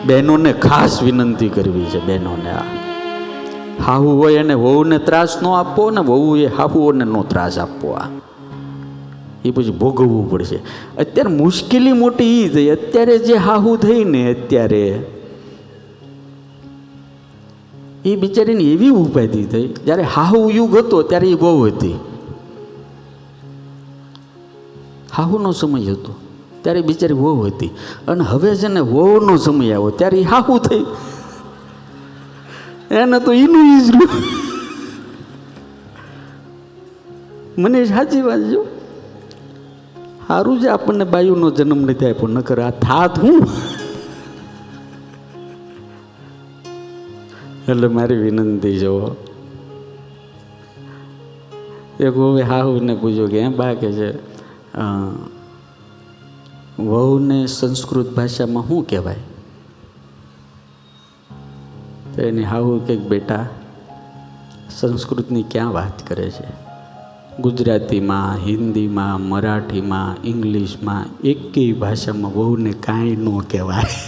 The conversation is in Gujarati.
બહેનોને ખાસ વિનંતી કરવી છે. બહેનોને આ હાહુ હોય એને વહુને ત્રાસ ન આપવો ને વહુ એ હાહુઓને નો ત્રાસ આપવો. આ એ પછી ભોગવવું પડશે. અત્યારે મુશ્કેલી મોટી એ થઈ, અત્યારે જે હાહુ થઈ ને અત્યારે એ બિચારીની એવી ઉપાધિ થઈ. જ્યારે હાહુ યુગ હતો ત્યારે એ વહુ હતી, હાહુનો સમય હતો ત્યારે બિચારી વહુ હતી. અને હવે છે ને વહુનો સમય આવ્યો ત્યારે એ હાહુ થઈ. એને તો એનું ઈજરું. મને સાચી વાત જો, સારું છે આપણને બાયુનો જન્મ નથી આપ્યો, નકર આ થાત હું. એટલે મારી વિનંતી જો, એક હવે હાહુને પૂછ્યું કે બા કે છે વહુને સંસ્કૃત ભાષામાં શું કહેવાય? તો એની હાહુ કંઈક બેટા સંસ્કૃતની ક્યાં વાત કરે છે, ગુજરાતીમાં, હિન્દીમાં, મરાઠીમાં, ઇંગ્લિશમાં એકેય ભાષામાં વહુને કાંઈ ન કહેવાય.